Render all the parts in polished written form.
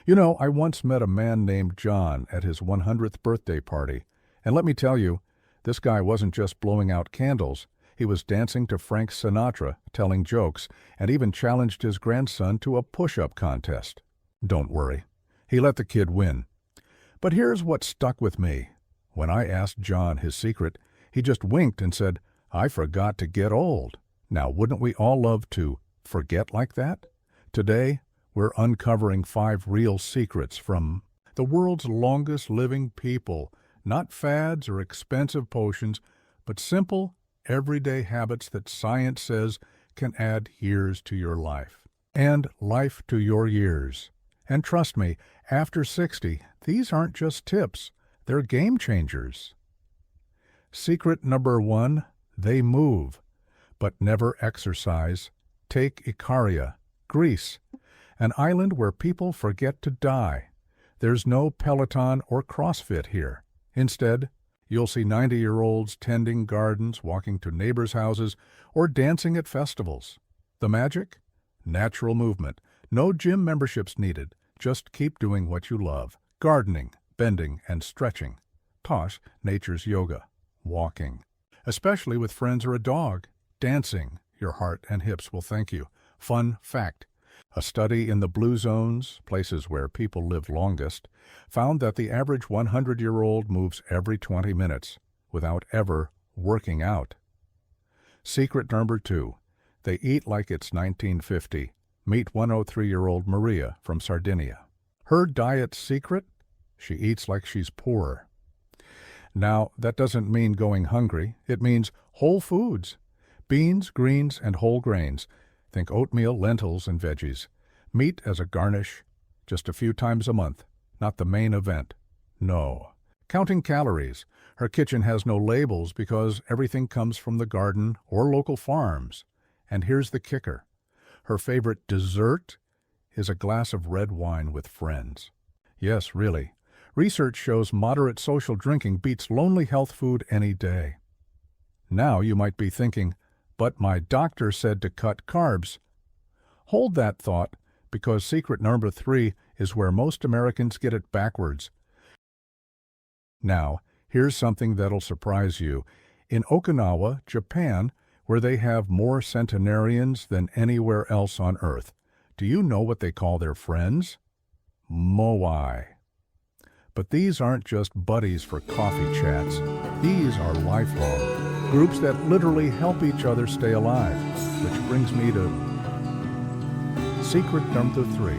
You know, I once met a man named John at his 100th birthday party, and let me tell you, this guy wasn't just blowing out candles. He was dancing to Frank Sinatra, telling jokes, and even challenged his grandson to a push-up contest. Don't worry, he let the kid win. But here's what stuck with me. When I asked John his secret, he just winked and said, "I forgot to get old." Now, wouldn't we all love to forget like that? Today, we're uncovering 5 real secrets from the world's longest living people. Not fads or expensive potions, but simple, everyday habits that science says can add years to your life. And life to your years. And trust me, after 60, these aren't just tips, they're game changers. Secret number 1, they move, but never exercise. Take Ikaria, Greece, an island where people forget to die. There's no Peloton or CrossFit here. Instead, you'll see 90-year-olds tending gardens, walking to neighbors' houses, or dancing at festivals. The magic? Natural movement. No gym memberships needed. Just keep doing what you love. Gardening, bending, and stretching. Tosh, nature's yoga. Walking. Especially with friends or a dog. Dancing. Your heart and hips will thank you. Fun fact. A study in the blue zones, places where people live longest, found that the average 100-year-old moves every 20 minutes without ever working out. Secret number 2, they eat like it's 1950. Meet 103-year-old Maria from Sardinia. Her diet secret? She eats like she's poor. Now, that doesn't mean going hungry. It means whole foods. Beans, greens, and whole grains. Think oatmeal, lentils, and veggies. Meat as a garnish, just a few times a month, not the main event. No. Counting calories. Her kitchen has no labels because everything comes from the garden or local farms. And here's the kicker. Her favorite dessert is a glass of red wine with friends. Yes, really. Research shows moderate social drinking beats lonely health food any day. Now you might be thinking, but my doctor said to cut carbs. Hold that thought, because secret number 3 is where most Americans get it backwards. Now, here's something that'll surprise you. In Okinawa, Japan, where they have more centenarians than anywhere else on Earth, do you know what they call their friends? Moai. But these aren't just buddies for coffee chats. These are lifelong. Groups that literally help each other stay alive. Which brings me to secret number 3.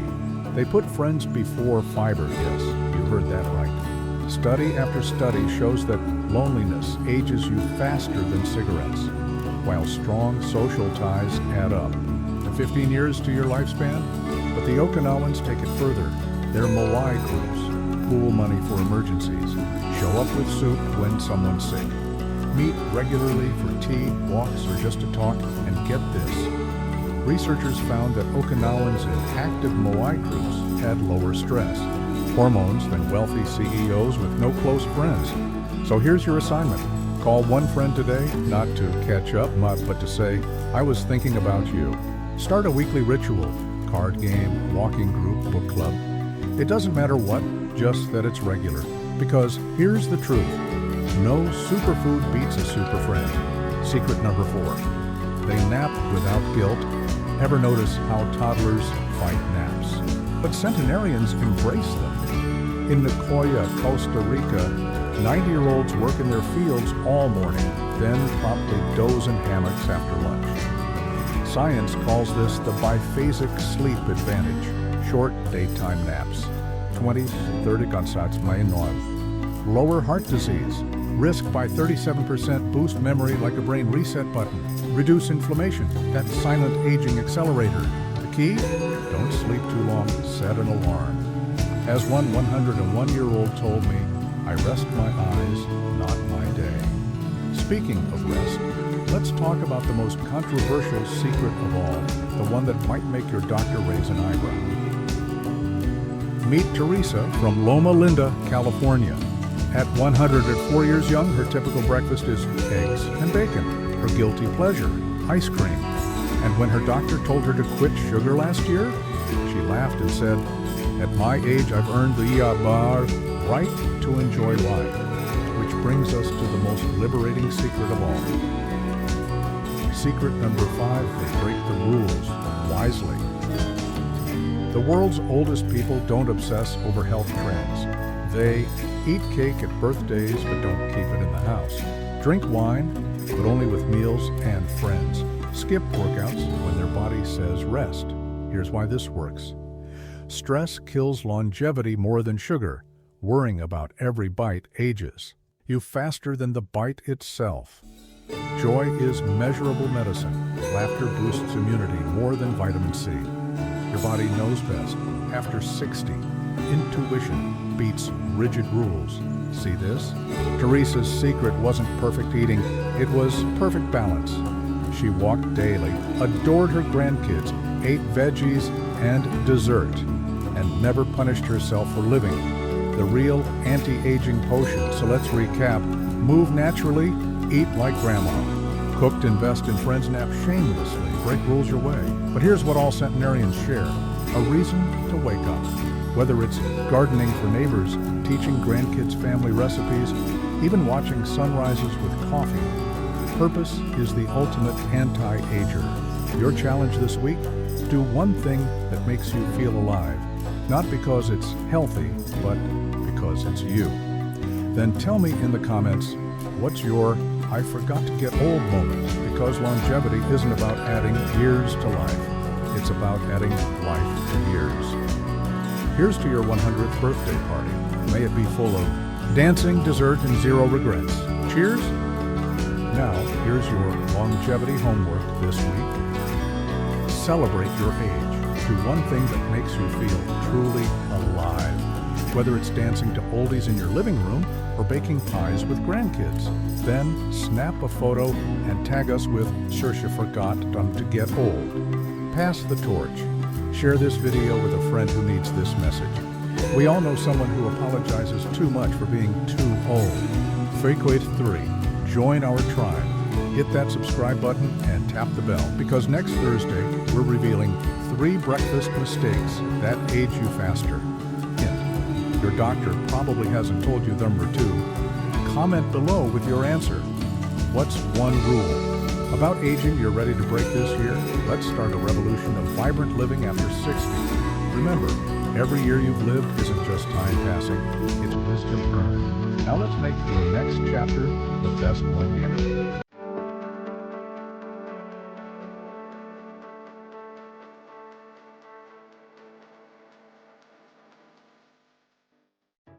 They put friends before fiber. Yes, you heard that right. Study after study shows that loneliness ages you faster than cigarettes, while strong social ties add up. 15 years to your lifespan? But the Okinawans take it further. They're Moai groups, pool money for emergencies, show up with soup when someone's sick, meet regularly for tea, walks, or just to talk, and get this. Researchers found that Okinawans in active Moai groups had lower stress, hormones than wealthy CEOs with no close friends. So here's your assignment. Call one friend today, not to catch up, but to say, I was thinking about you. Start a weekly ritual, card game, walking group, book club. It doesn't matter what, just that it's regular. Because here's the truth. No superfood beats a super friend. Secret number 4. They nap without guilt. Ever notice how toddlers fight naps? But centenarians embrace them. In Nicoya, Costa Rica, 90-year-olds work in their fields all morning, then promptly doze in hammocks after lunch. Science calls this the biphasic sleep advantage, short daytime naps. 20, 30 consats may norm. Lower heart disease, risk by 37% boost memory like a brain reset button. Reduce inflammation, that silent aging accelerator. The key? Don't sleep too long, set an alarm. As one 101-year-old told me, I rest my eyes, not my day. Speaking of rest, let's talk about the most controversial secret of all, the one that might make your doctor raise an eyebrow. Meet Teresa from Loma Linda, California. At 104 years young, her typical breakfast is eggs and bacon. Her guilty pleasure, ice cream. And when her doctor told her to quit sugar last year, she laughed and said, At my age, I've earned the right to enjoy life, which brings us to the most liberating secret of all. Secret number 5, they break the rules wisely. The world's oldest people don't obsess over health trends. They eat cake at birthdays but don't keep it in the house. Drink wine, but only with meals and friends. Skip workouts when their body says rest. Here's why this works. Stress kills longevity more than sugar. Worrying about every bite ages you faster than the bite itself. Joy is measurable medicine. Laughter boosts immunity more than vitamin C. Your body knows best. After 60, intuition beats rigid rules. See this? Teresa's secret wasn't perfect eating, it was perfect balance. She walked daily, adored her grandkids, ate veggies and dessert, and never punished herself for living. The real anti-aging potion. So let's recap. Move naturally, eat like grandma. Cooked, invest in friends, nap shamelessly. Break rules your way. But here's what all centenarians share. A reason to wake up. Whether it's gardening for neighbors, teaching grandkids family recipes, even watching sunrises with coffee. Purpose is the ultimate anti-ager. Your challenge this week? Do one thing that makes you feel alive. Not because it's healthy, but because it's you. Then tell me in the comments, what's your I forgot to get old moment? Because longevity isn't about adding years to life. It's about adding life to years. Here's to your 100th birthday party. May it be full of dancing, dessert, and zero regrets. Cheers! Now, here's your longevity homework this week. Celebrate your age. Do one thing that makes you feel truly alive. Whether it's dancing to oldies in your living room or baking pies with grandkids. Then snap a photo and tag us with Saoirse forgot to get old. Pass the torch. Share this video with a friend who needs this message. We all know someone who apologizes too much for being too old. Frequate 3. Join our tribe. Hit that subscribe button and tap the bell, because next Thursday we're revealing 3 breakfast mistakes that age you faster. Hint, your doctor probably hasn't told you number 2. Comment below with your answer. What's one rule? About aging you're ready to break this year? Let's start a revolution of vibrant living after 60. Remember, every year you've lived isn't just time passing, it's wisdom earned. Now let's make your next chapter the best one yet.